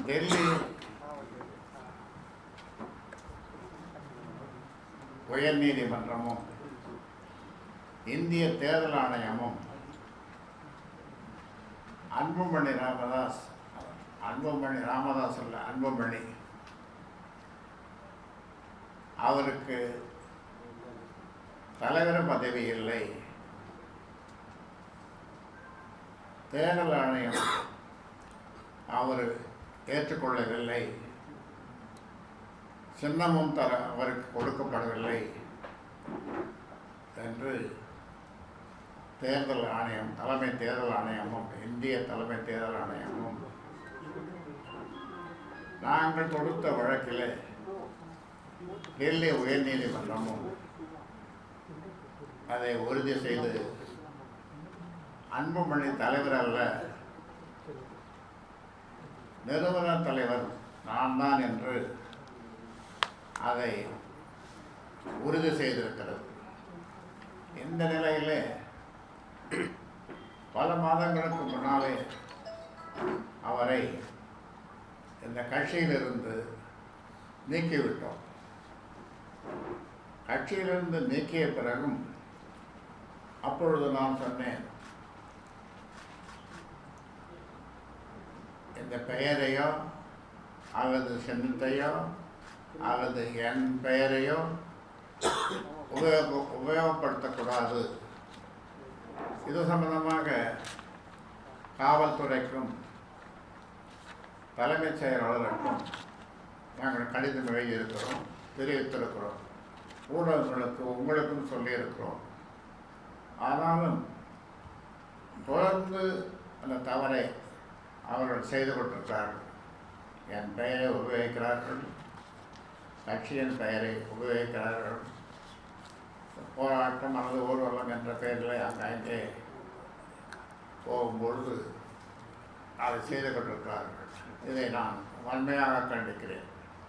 டெல்லி உயர்நீதிமன்றமும் இந்திய தேர்தல் ஆணையமும் அன்புமணி அவருக்கு தலைவர் பதவி இல்லை, தேர்தல் ஆணையம் அவர் ஏற்றுக்கொள்ளவில்லை, சின்னமும் அவருக்கு கொடுக்கப்படவில்லை என்று தேர்தல் ஆணையம், தலைமை தேர்தல் ஆணையமும் இந்திய தலைமை தேர்தல் ஆணையமும் நாங்கள் கொடுத்த வழக்கில் டெல்லி உயர்நீதிமன்றமும் அதை உறுதி செய்து அன்புமணி தலைவர் அல்ல, நிறுவன தலைவர் நான் தான் என்று அதை உறுதி செய்திருக்கிறது. இந்த நிலையிலே பல மாதங்களுக்கு முன்னாலே அவரை இந்த கட்சியிலிருந்து நீக்கிவிட்டோம். கட்சியிலிருந்து நீக்கிய பிறகும் அப்பொழுது நான் சொன்னேன், இந்த பெயரையோ அல்லது சின்னத்தையோ அல்லது என் பெயரையோ உபயோகப்படுத்தக்கூடாது. இது சம்பந்தமாக காவல்துறைக்கும் தலைமைச் செயலாளருக்கும் நாங்கள் கடிதம் எழுதியிருக்கிறோம், தெரிவித்திருக்கிறோம், ஊடகங்களுக்கு உங்களுக்கும் சொல்லியிருக்கிறோம். ஆனாலும் தொடர்ந்து அந்த தவறை அவர்கள் செய்து கொண்டிருக்கிறார்கள். என் பெயரை உபயோகிக்கிறார்கள், கட்சியின் பெயரை உபயோகிக்கிறார்கள், போராட்டம் அல்லது ஊர்வலம் என்ற பெயரில் அங்கே போகும்பொழுது அதை செய்து கொண்டிருக்கிறார்கள். இதை நான் வன்மையாக கண்டிக்கிறேன்.